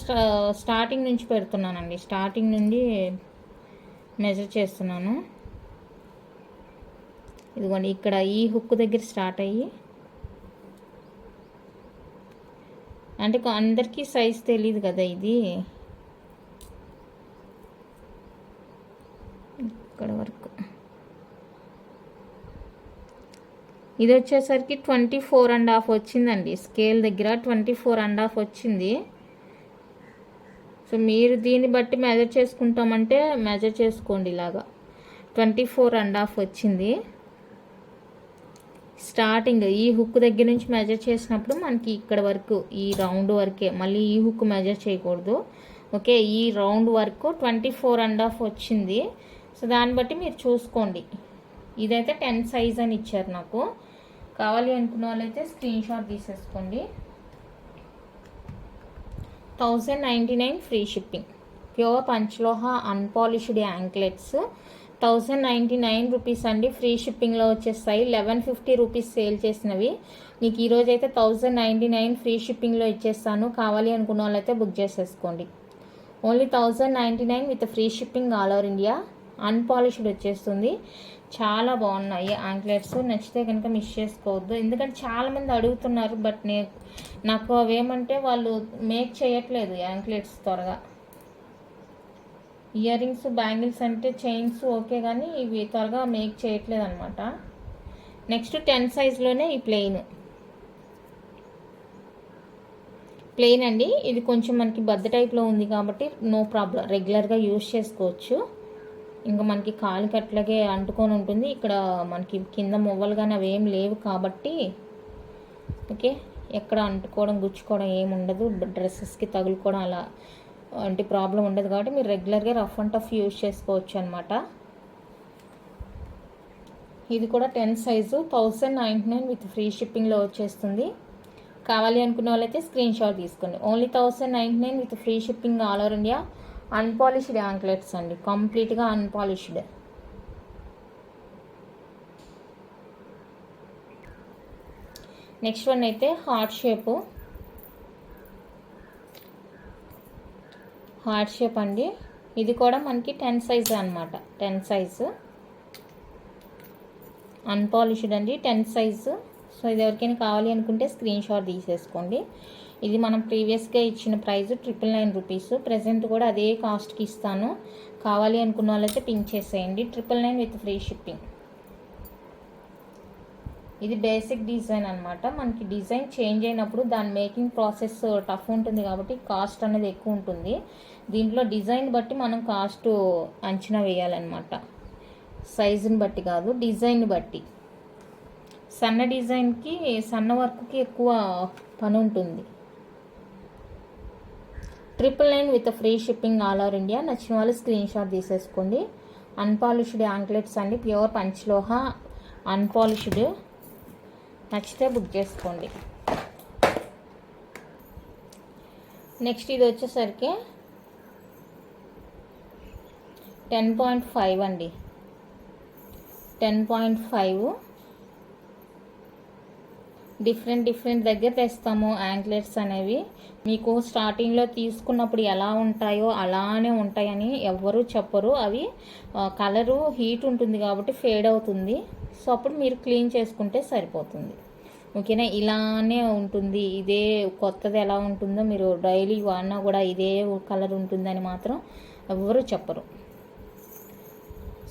స్టార్టింగ్ నుంచి పెడుతున్నానండి, స్టార్టింగ్ నుండి మెజర్ చేస్తున్నాను. ఇదిగోండి ఇక్కడ ఈ హుక్ దగ్గర స్టార్ట్ అయ్యి, అంటే అందరికీ సైజ్ తెలియదు కదా, ఇది ఇక్కడ వరకు. ఇది వచ్చేసరికి 24.5 వచ్చిందండి. స్కేల్ దగ్గర 24.5 వచ్చింది. సో మీరు దీన్ని బట్టి మెజర్ చేసుకుంటామంటే మెజర్ చేసుకోండి. ఇలాగా 24.5 వచ్చింది. స్టార్టింగ్ ఈ హుక్ దగ్గర నుంచి మెజర్ చేసినప్పుడు మనకి ఇక్కడ వరకు, ఈ రౌండ్ వరకే, మళ్ళీ ఈ హుక్ మెజర్ చేయకూడదు. ఓకే, ఈ రౌండ్ వరకు 24.5 వచ్చింది. సో దాన్ని బట్టి మీరు చూసుకోండి. ఇదైతే 10 సైజ్ అని ఇచ్చారు నాకు. కావాలి అనుకున్న వాళ్ళైతే స్క్రీన్ షాట్ తీసేసుకోండి. 1099 free shipping. Pure panchaloha unpolished anklets 1099 rupees అండి, ఫ్రీ షిప్పింగ్లో వచ్చేస్తాయి. 1150 రూపీస్ సేల్ చేసినవి మీకు ఈరోజు అయితే 1099 ఫ్రీ షిప్పింగ్లో ఇచ్చేస్తాను. కావాలి అనుకున్న వాళ్ళైతే బుక్ చేసేసుకోండి. Only 1099 with free shipping all over India. Unpolished వచ్చేస్తుంది. చాలా బాగున్నాయి యాంక్లెట్స్. నచ్చితే కనుక మిస్ చేసుకోవద్దు, ఎందుకంటే చాలామంది అడుగుతున్నారు. బట్ నాకు అవేమంటే వాళ్ళు మేక్ చేయట్లేదు యాంక్లెట్స్ త్వరగా. ఇయర్ రింగ్స్, బ్యాంగిల్స్ అంటే చైన్స్ ఓకే, కానీ ఇవి త్వరగా మేక్ చేయట్లేదు అనమాట. నెక్స్ట్ 10 సైజ్లోనే ఈ ప్లెయిన్ అండి. ఇది కొంచెం మనకి బద్ద టైప్లో ఉంది కాబట్టి నో ప్రాబ్లం, రెగ్యులర్గా యూజ్ చేసుకోవచ్చు. ఇంకా మనకి కాలుకి అట్లాగే అంటుకొని ఉంటుంది. ఇక్కడ మనకి కింద మువ్వలు కానీ అవి ఏం లేవు కాబట్టి ఓకే, ఎక్కడ అంటుకోవడం గుచ్చుకోవడం ఏమి ఉండదు. డ్రెస్సెస్కి తగులుకోవడం అలా అంటే ప్రాబ్లం ఉండదు కాబట్టి మీరు రెగ్యులర్గా రఫ్ అండ్ టఫ్ యూజ్ చేసుకోవచ్చు అనమాట. ఇది కూడా 10 సైజు 1099 విత్ ఫ్రీ షిప్పింగ్లో వచ్చేస్తుంది. కావాలి అనుకున్న వాళ్ళైతే స్క్రీన్ షాట్ తీసుకోండి. Only 1099 with free shipping all over India. Unpolished anklets అండి, కంప్లీట్గా అన్పాలిష్డ్. నెక్స్ట్ వన్ అయితే హార్ట్ షేప్ అండి. ఇది కూడా మనకి 10 సైజ్ అనమాట. 10 సైజు అన్పాలిష్డ్ అండి, 10 సైజు. సో ఇది ఎవరికైనా కావాలి అనుకుంటే స్క్రీన్ షాట్ తీసేసుకోండి. ఇది మనం ప్రీవియస్గా ఇచ్చిన ప్రైస్ 999 రూపీస్. ప్రజెంట్ కూడా అదే కాస్ట్కి ఇస్తాను. కావాలి అనుకున్న వాళ్ళైతే పింక్ చేసేయండి. 999 విత్ ఫ్రీ షిప్పింగ్. ఇది బేసిక్ డిజైన్ అనమాట. మనకి డిజైన్ చేంజ్ అయినప్పుడు దాని మేకింగ్ ప్రాసెస్ టఫ్ ఉంటుంది కాబట్టి కాస్ట్ అనేది ఎక్కువ ఉంటుంది. దీంట్లో డిజైన్ బట్టి మనం కాస్ట్ అంచనా వేయాలన్నమాట, సైజుని బట్టి కాదు, డిజైన్ బట్టి. సన్న డిజైన్కి, సన్న వర్క్కి ఎక్కువ పని ఉంటుంది. 999 with free shipping all over India. నచ్చిన వాళ్ళు స్క్రీన్ షాట్ తీసేసుకోండి. అన్పాలిష్డ్ యాంక్లెట్స్ అండి, ప్యూర్ పంచలోహ అన్పాలిష్డ్. నచ్చితే బుక్ చేసుకోండి. నెక్స్ట్ ఇది వచ్చేసరికి 10.5 అండి. 10.5 డిఫరెంట్ దగ్గర తెస్తాము. యాంక్లెట్స్ అనేవి మీకు స్టార్టింగ్లో తీసుకున్నప్పుడు ఎలా ఉంటాయో అలానే ఉంటాయని ఎవ్వరూ చెప్పరు. అవి కలరు హీట్ ఉంటుంది కాబట్టి ఫేడ్ అవుతుంది. సో అప్పుడు మీరు క్లీన్ చేసుకుంటే సరిపోతుంది. ఓకేనా, ఇలానే ఉంటుంది. ఇదే కొత్తది ఎలా ఉంటుందో మీరు డైలీ వాడినా కూడా ఇదే కలర్ ఉంటుందని మాత్రం ఎవ్వరూ చెప్పరు.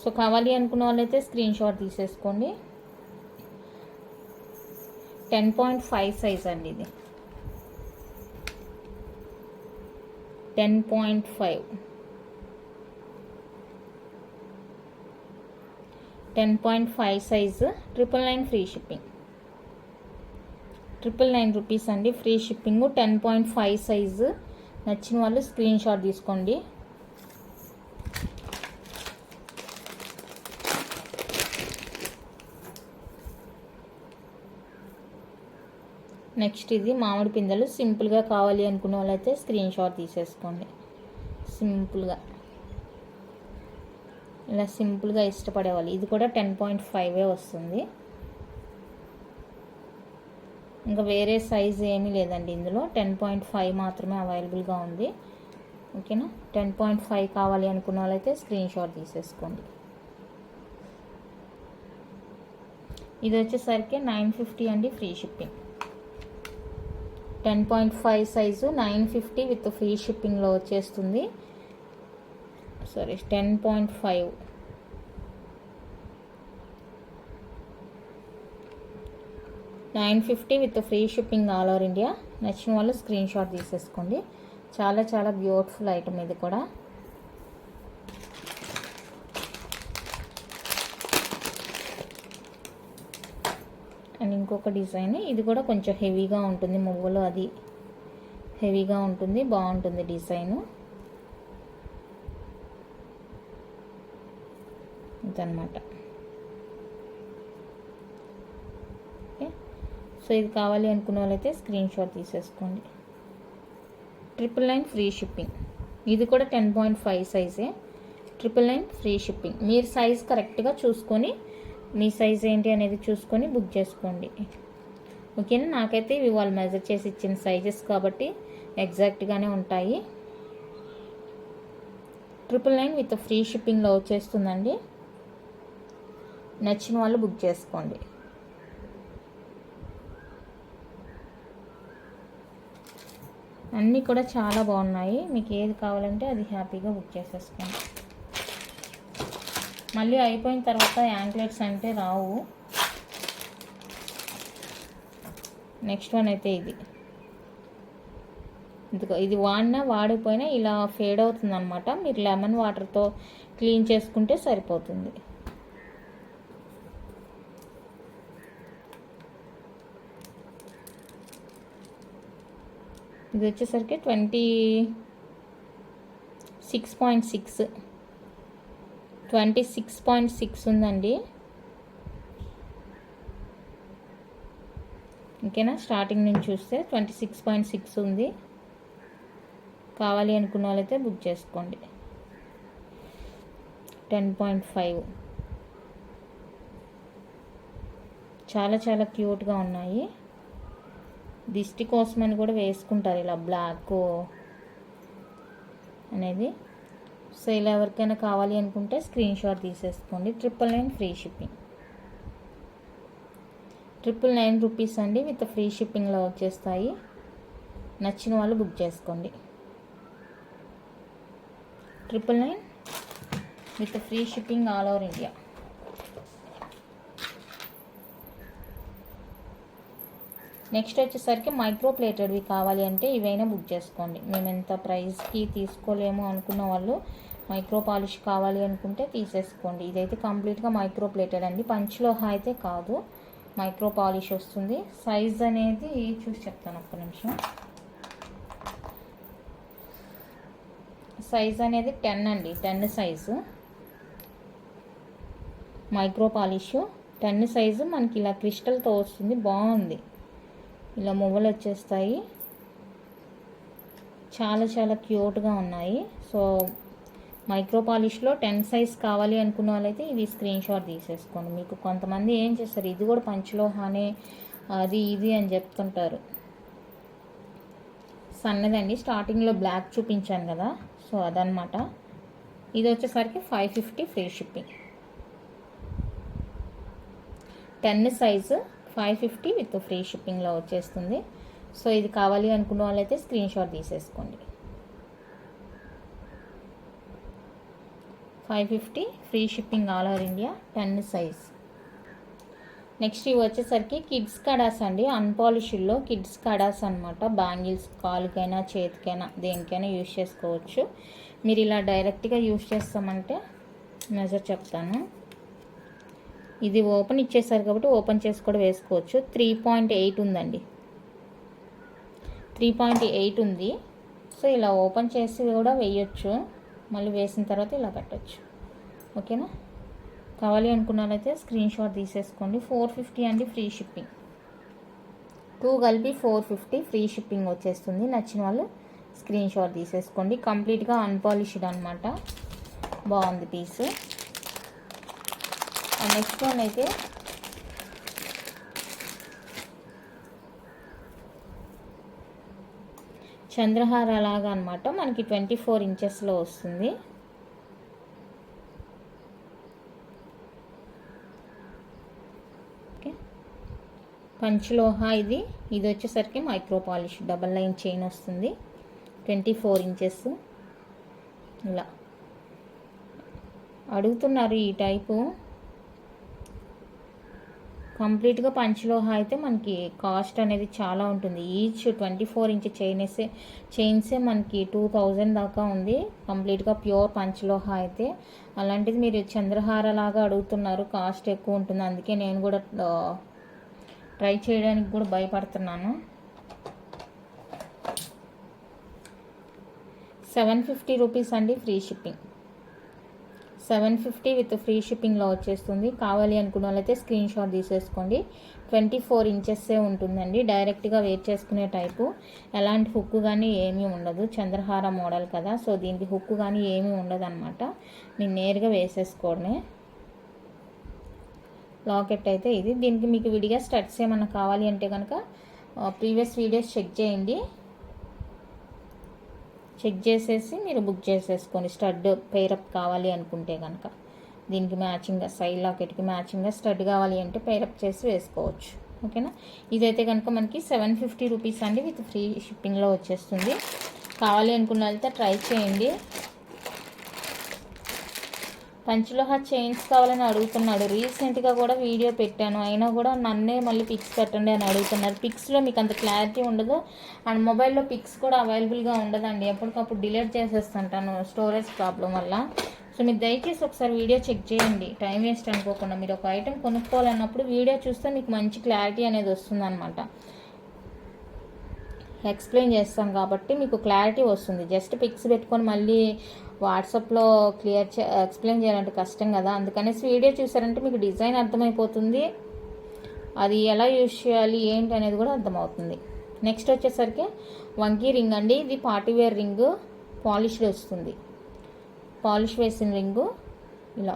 సో కావాలి అనుకున్న వాళ్ళైతే స్క్రీన్ షాట్ తీసేసుకోండి. 10.5 సైజ్ అండి ఇది. 10.5 సైజు. 999 free shipping. 999 రూపీస్ అండి, ఫ్రీ షిప్పింగ్. 10.5 సైజు. నచ్చిన వాళ్ళు స్క్రీన్ షాట్ తీసుకోండి. నెక్స్ట్ ఇది మామిడి పిందెలు. సింపుల్గా కావాలి అనుకున్న వాళ్ళైతే స్క్రీన్ షాట్ తీసేసుకోండి. సింపుల్గా ఇలా సింపుల్గా ఇష్టపడేవాళ్ళు ఇది కూడా 10.5 వస్తుంది. ఇంకా వేరే సైజ్ ఏమీ లేదండి ఇందులో. 10.5 మాత్రమే అవైలబుల్గా ఉంది. ఓకేనా, 10.5 కావాలి అనుకున్న వాళ్ళైతే స్క్రీన్ షాట్ తీసేసుకోండి. ఇది వచ్చేసరికి 950 అండి, free shipping. 10.5 size 950 with free షిప్పింగ్లో వచ్చేస్తుంది. Sorry, 10.5 950 with free shipping all over India. నచ్చిన వాళ్ళు స్క్రీన్ షాట్ తీసేసుకోండి. చాలా బ్యూటిఫుల్ ఐటమ్ ఇది కూడా. అండ్ ఇంకొక డిజైన్, ఇది కూడా కొంచెం హెవీగా ఉంటుంది. మువ్వలు అది హెవీగా ఉంటుంది, బాగుంటుంది డిజైను. ఇదన్నమాట. ఓకే, సో ఇది కావాలి అనుకున్న వాళ్ళైతే స్క్రీన్ షాట్ తీసేసుకోండి. 999 ఫ్రీ షిప్పింగ్. ఇది కూడా 10.5 సైజే. 999 ఫ్రీ షిప్పింగ్. మీరు సైజ్ కరెక్ట్గా చూసుకొని, మీ సైజ్ ఏంటి అనేది చూసుకొని బుక్ చేసుకోండి. ఓకేనా, నాకైతే ఇవి వాళ్ళు మెజర్ చేసి ఇచ్చిన సైజెస్ కాబట్టి ఎగ్జాక్ట్గానే ఉంటాయి. 999 విత్ ఫ్రీ షిప్పింగ్లో వచ్చేస్తుందండి. నచ్చిన వాళ్ళు బుక్ చేసుకోండి. అన్నీ కూడా చాలా బాగున్నాయి. మీకు ఏది కావాలంటే అది హ్యాపీగా బుక్ చేసేసుకోండి. మళ్ళీ అయిపోయిన తర్వాత యాంక్లెట్స్ అంటే రావు. నెక్స్ట్ వన్ అయితే ఇది వాడిపోయినా ఇలా ఫేడ్ అవుతుంది అనమాట. మీరు లెమన్ వాటర్తో క్లీన్ చేసుకుంటే సరిపోతుంది. ఇది వచ్చేసరికి 26.6 ఉందండి. ఓకేనా, స్టార్టింగ్ నుంచి చూస్తే 26.6 ఉంది. కావాలి అనుకున్న వాళ్ళైతే బుక్ చేసుకోండి. 10.5 చాలా క్యూట్గా ఉన్నాయి. దిష్టి కోసమని కూడా వేసుకుంటారు ఇలా బ్లాక్ అనేది. సో ఇలా ఎవరికైనా కావాలి అనుకుంటే స్క్రీన్ షాట్ తీసేసుకోండి. 999 ఫ్రీ షిప్పింగ్. 999 రూపీస్ అండి, విత్ ఫ్రీ షిప్పింగ్లో వచ్చేస్తాయి. నచ్చిన వాళ్ళు బుక్ చేసుకోండి. 999 with free shipping all over India. Next వచ్చేసరికి మైక్రో ప్లేటెడ్వి కావాలి అంటే ఇవైనా బుక్ చేసుకోండి. మేము ఎంత ప్రైస్కి తీసుకోలేము అనుకున్న వాళ్ళు మైక్రో పాలిష్ కావాలి అనుకుంటే తీసేసుకోండి. ఇదైతే కంప్లీట్గా మైక్రో ప్లేటెడ్ అండి, పంచలోహ అయితే కాదు, మైక్రో పాలిష్ వస్తుంది. సైజ్ అనేది చూసి చెప్తాను, ఒక్క నిమిషం. సైజ్ అనేది 10 అండి, 10 సైజు. మైక్రో పాలిష్ 10 సైజు మనకి ఇలా క్రిస్టల్తో వస్తుంది, బాగుంది. ఇలా మువ్వలు వచ్చేస్తాయి, చాలా చాలా క్యూట్గా ఉన్నాయి. సో మైక్రో పాలిష్లో 10 సైజ్ కావాలి అనుకున్న వాళ్ళైతే ఇది స్క్రీన్ షాట్ తీసేసుకోండి. మీకు కొంతమంది ఏం చేస్తారు, ఇది కూడా పంచలోహానే అది ఇది అని చెప్తుంటారు. సన్నదండి, స్టార్టింగ్లో బ్లాక్ చూపించాను కదా, సో అదనమాట. ఇది వచ్చేసరికి 550 free shipping. 10 size 550 with free షిప్పింగ్లో వచ్చేస్తుంది. సో ఇది కావాలి అనుకున్న వాళ్ళైతే స్క్రీన్ షాట్ తీసేసుకోండి. 550 free shipping all over India, 10 size. Next ఇవి వచ్చేసరికి కిడ్స్ కడాస్ అండి, అన్పాలిష్డ్లో కిడ్స్ కడాస్ అనమాట. బ్యాంగిల్స్ కాలుకైనా చేతికైనా దేనికైనా యూజ్ చేసుకోవచ్చు. మీరు ఇలా డైరెక్ట్గా యూజ్ చేస్తామంటే మెజర్ చెప్తాను. ఇది ఓపెన్ ఇచ్చేసారు కాబట్టి ఓపెన్ చేసి కూడా వేసుకోవచ్చు. 3.8 ఉందండి, 3.8 ఉంది. సో ఇలా ఓపెన్ చేసి కూడా వేయచ్చు, మళ్ళీ వేసిన తర్వాత ఇలా పెట్టచ్చు. ఓకేనా, కావాలి అనుకున్నారైతే స్క్రీన్ షాట్ తీసేసుకోండి. 450 అండి ఫ్రీ షిప్పింగ్, 2 కలిపి 450 ఫ్రీ షిప్పింగ్ వచ్చేస్తుంది. నచ్చిన వాళ్ళు స్క్రీన్ షాట్ తీసేసుకోండి. కంప్లీట్గా అన్పాలిష్డ్ అనమాట, బాగుంది పీస్. నెక్స్ట్ వన్ అయితే చంద్రహార లాగా అనమాట, మనకి 24 ఇంచెస్లో వస్తుంది. ఓకే, పంచలోహ ఇది వచ్చేసరికి micro polish double line chain వస్తుంది, 24 ఇంచెస్. ఇలా అడుగుతున్నారు ఈ టైపు. కంప్లీట్గా పంచలోహ అయితే మనకి కాస్ట్ అనేది చాలా ఉంటుంది. ఈచ్ 24 ఇంచ్ చైన్సే మనకి 2000 దాకా ఉంది, కంప్లీట్గా ప్యూర్ పంచలోహ అయితే. అలాంటిది మీరు చంద్రహార లాగా అడుగుతున్నారు, కాస్ట్ ఎక్కువ ఉంటుంది. అందుకే నేను కూడా ట్రై చేయడానికి కూడా భయపడుతున్నాను. 750 రూపీస్ అండి ఫ్రీ షిప్పింగ్, 750 విత్ ఫ్రీ షిప్పింగ్లో వచ్చేస్తుంది. కావాలి అనుకున్న వాళ్ళైతే స్క్రీన్ షాట్ తీసేసుకోండి. 24 ఇంచెస్సే ఉంటుందండి, డైరెక్ట్గా వేర్ చేసుకునే టైపు. ఎలాంటి హుక్కు కానీ ఏమీ ఉండదు, చంద్రహార మోడల్ కదా, సో దీనికి హుక్కు కానీ ఏమీ ఉండదు అనమాట. నేను నేరుగా వేసేసుకోవడమే. లాకెట్ అయితే ఇది. దీనికి మీకు విడిగా స్టడ్స్ ఏమన్నా కావాలి అంటే కనుక ప్రీవియస్ వీడియోస్ చెక్ చేయండి, చెక్ చేసేసి మీరు బుక్ చేసేసుకోండి. స్టడ్ పేరప్ కావాలి అనుకుంటే కనుక దీనికి మ్యాచింగ్గా సైడ్ లాకెట్కి మ్యాచింగ్గా స్టడ్ కావాలి అంటే పేరప్ చేసి వేసుకోవచ్చు. ఓకేనా, ఇదైతే కనుక మనకి 750 రూపీస్ అండి విత్ ఫ్రీ షిప్పింగ్లో వచ్చేస్తుంది. కావాలి అనుకున్న వాళ్ళతో ట్రై చేయండి. పంచలోహ చైన్స్ కావాలని అడుగుతున్నాడు. రీసెంట్గా కూడా వీడియో పెట్టాను, అయినా కూడా నన్నే మళ్ళీ పిక్స్ పెట్టండి అని అడుగుతున్నారు. పిక్స్లో మీకు అంత క్లారిటీ ఉండదు, అండ్ మొబైల్లో పిక్స్ కూడా అవైలబుల్గా ఉండదండి. ఎప్పటికప్పుడు డిలీట్ చేసేస్తుంటాను స్టోరేజ్ ప్రాబ్లం వల్ల. సో మీరు దయచేసి ఒకసారి వీడియో చెక్ చేయండి, టైం వేస్ట్ అనుకోకుండా. మీరు ఒక ఐటెం కొనుక్కోవాలన్నప్పుడు వీడియో చూస్తే మీకు మంచి క్లారిటీ అనేది వస్తుంది అనమాట. ఎక్స్ప్లెయిన్ చేస్తాం కాబట్టి మీకు క్లారిటీ వస్తుంది. జస్ట్ పిక్స్ పెట్టుకొని మళ్ళీ వాట్సాప్లో ఎక్స్ప్లెయిన్ చేయాలంటే కష్టం కదా, అందుకనేసి వీడియో చూసారంటే మీకు డిజైన్ అర్థమైపోతుంది, అది ఎలా యూజ్ చేయాలి ఏంటి అనేది కూడా అర్థమవుతుంది. నెక్స్ట్ వచ్చేసరికి వంకీ రింగ్ అండి, ఇది పార్టీవేర్ రింగు, పాలిష్డ్ వస్తుంది. పాలిష్ వేసిన రింగు ఇలా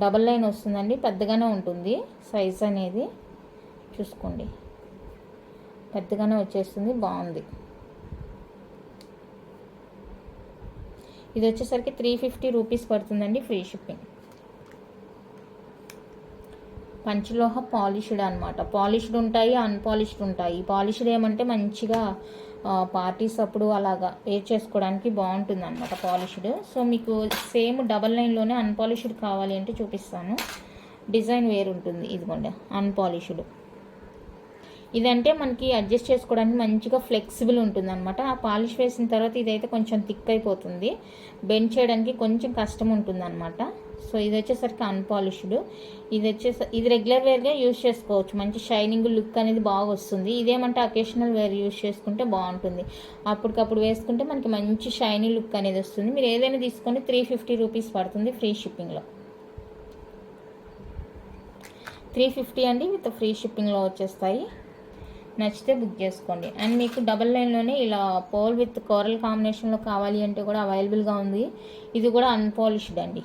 డబల్ లైన్ వస్తుందండి, పెద్దగానే ఉంటుంది. సైజ్ అనేది చూసుకోండి, పెద్దగానే వచ్చేస్తుంది, బాగుంది. ఇది వచ్చేసరికి 350 రూపీస్ పడుతుందండి ఫ్రీ షిప్పింగ్. పంచలోహ పాలిష్డ్ అనమాట, పాలిష్డ్ ఉంటాయి, అన్పాలిష్డ్ ఉంటాయి. పాలిష్డ్ ఏమంటే మంచిగా పార్టీస్ అప్పుడు అలాగా వేర్ చేసుకోవడానికి బాగుంటుంది అనమాట పాలిష్డ్. సో మీకు సేమ్ డబల్ లైన్లోనే అన్పాలిష్డ్ కావాలి అంటే చూపిస్తాను, డిజైన్ వేరు ఉంటుంది. ఇదిగోండి అన్పాలిష్డ్, ఇదంటే మనకి అడ్జస్ట్ చేసుకోవడానికి మంచిగా ఫ్లెక్సిబుల్ ఉంటుంది అనమాట. ఆ పాలిష్ వేసిన తర్వాత ఇదైతే కొంచెం థిక్ అయిపోతుంది, బెండ్ చేయడానికి కొంచెం కష్టం ఉంటుంది అనమాట. సో ఇది వచ్చేసరికి అన్పాలిష్డ్. ఇది రెగ్యులర్ వేర్గా యూజ్ చేసుకోవచ్చు, మంచి షైనింగ్ లుక్ అనేది బాగా వస్తుంది. ఇదేమంటే అకేషనల్ వేర్ యూజ్ చేసుకుంటే బాగుంటుంది, అప్పటికప్పుడు వేసుకుంటే మనకి మంచి షైనీ లుక్ అనేది వస్తుంది. మీరు ఏదైనా తీసుకోండి, 350 రూపీస్ పడుతుంది ఫ్రీ షిప్పింగ్లో. 350 అండి, విత్ ఫ్రీ షిప్పింగ్లో వచ్చేస్తాయి. నచ్చితే బుక్ చేసుకోండి. అండ్ మీకు డబల్ లైన్లోనే ఇలా పర్ల్ విత్ కోరల్ కాంబినేషన్లో కావాలి అంటే కూడా అవైలబుల్గా ఉంది. ఇది కూడా అన్పాలిష్డ్ అండి,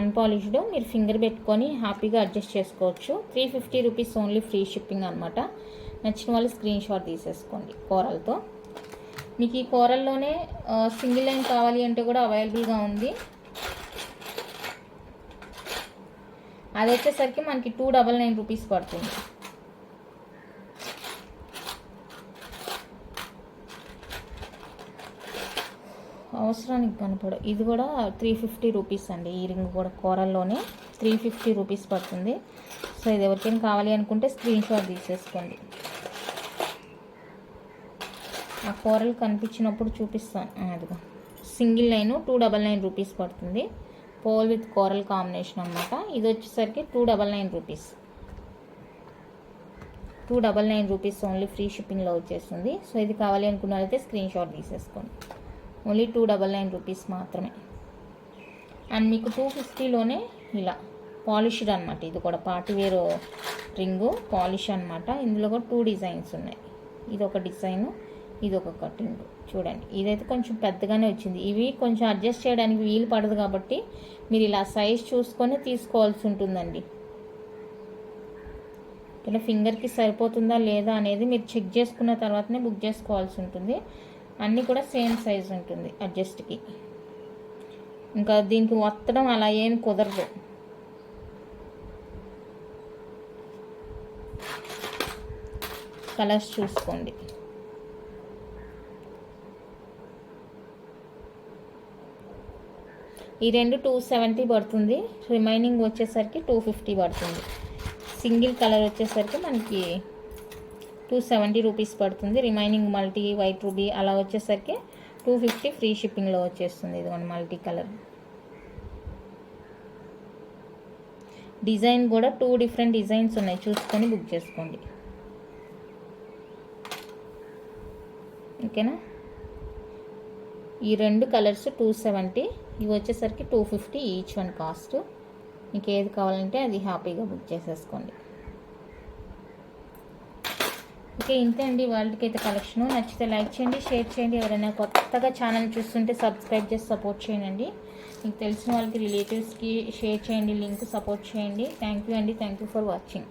అన్పాలిష్డ్. మీరు ఫింగర్ పెట్టుకొని హ్యాపీగా అడ్జస్ట్ చేసుకోవచ్చు. 350 రూపీస్ ఓన్లీ, ఫ్రీ షిప్పింగ్ అనమాట. నచ్చిన వాళ్ళు స్క్రీన్ షాట్ తీసేసుకోండి కోరల్తో. మీకు ఈ కోరల్లోనే సింగిల్ లైన్ కావాలి అంటే కూడా అవైలబుల్గా ఉంది. అది వచ్చేసరికి మనకి 299 రూపీస్ పడుతుంది. అవసరానికి కనపడు. ఇది కూడా 350 రూపీస్ అండి. ఈ రింగ్ కూడా కోరల్లోనే 350 రూపీస్ పడుతుంది. సో ఇది ఎవరికైనా కావాలి అనుకుంటే స్క్రీన్ షాట్ తీసేసుకోండి. ఆ కోరల్ కనిపించినప్పుడు చూపిస్తాను. అదిగో సింగిల్ లైన్ 299 రూపీస్ పడుతుంది. పోల్ విత్ కోరల్ కాంబినేషన్ అనమాట. ఇది వచ్చేసరికి 299 రూపీస్, 299 రూపీస్ ఓన్లీ, ఫ్రీ షిప్పింగ్లో వచ్చేస్తుంది. సో ఇది కావాలి అనుకున్నట్లయితే స్క్రీన్ షాట్ తీసేసుకోండి. ఓన్లీ 299 రూపీస్ మాత్రమే. అండ్ మీకు 250లోనే ఇలా పాలిష్డ్ అనమాట. ఇది కూడా పార్టీ వేర్ రింగు, పాలిష్ అనమాట. ఇందులో కూడా 2 డిజైన్స్ ఉన్నాయి. ఇది ఒక డిజైను, ఇది ఒక కటింగ్. చూడండి, ఇదైతే కొంచెం పెద్దగానే వచ్చింది. ఇవి కొంచెం అడ్జస్ట్ చేయడానికి వీలు పడదు కాబట్టి మీరు ఇలా సైజ్ చూసుకొని తీసుకోవాల్సి ఉంటుందండి. ఇలా ఫింగర్కి సరిపోతుందా లేదా అనేది మీరు చెక్ చేసుకున్న తర్వాతనే బుక్ చేసుకోవాల్సి ఉంటుంది. అన్నీ కూడా సేమ్ సైజ్ ఉంటుంది అడ్జస్ట్కి. ఇంకా దీనికి వత్తడం అలా ఏం కుదరదు. కలర్స్ చూసుకోండి. ఈ రెండు 270 పడుతుంది. రిమైనింగ్ వచ్చేసరికి 250 పడుతుంది. సింగిల్ కలర్ వచ్చేసరికి మనకి 270 రూపీస్ పడుతుంది. రిమైనింగ్ మల్టీ, వైట్ రూబీ అలా వచ్చేసరికి 250 ఫ్రీ షిప్పింగ్లో వచ్చేస్తుంది. ఇది మన మల్టీ కలర్ డిజైన్ కూడా 2 డిఫరెంట్ డిజైన్స్ ఉన్నాయి, చూసుకొని బుక్ చేసుకోండి. ఓకేనా? ఈ రెండు కలర్స్ 270, ఇవి వచ్చేసరికి 250 ఈచ్ వన్ కాస్ట్. మీకు ఏది కావాలంటే అది హ్యాపీగా బుక్ చేసేసుకోండి. ఓకే, ఇంతే అండి వాళ్ళకైతే కలెక్షను. నచ్చితే లైక్ చేయండి, షేర్ చేయండి. ఎవరైనా కొత్తగా ఛానల్ చూస్తుంటే సబ్స్క్రైబ్ చేసి సపోర్ట్ చేయండి. మీకు తెలిసిన వాళ్ళకి, రిలేటివ్స్కి షేర్ చేయండి, లింక్ సపోర్ట్ చేయండి. థ్యాంక్ యూ అండి. Thank you for watching.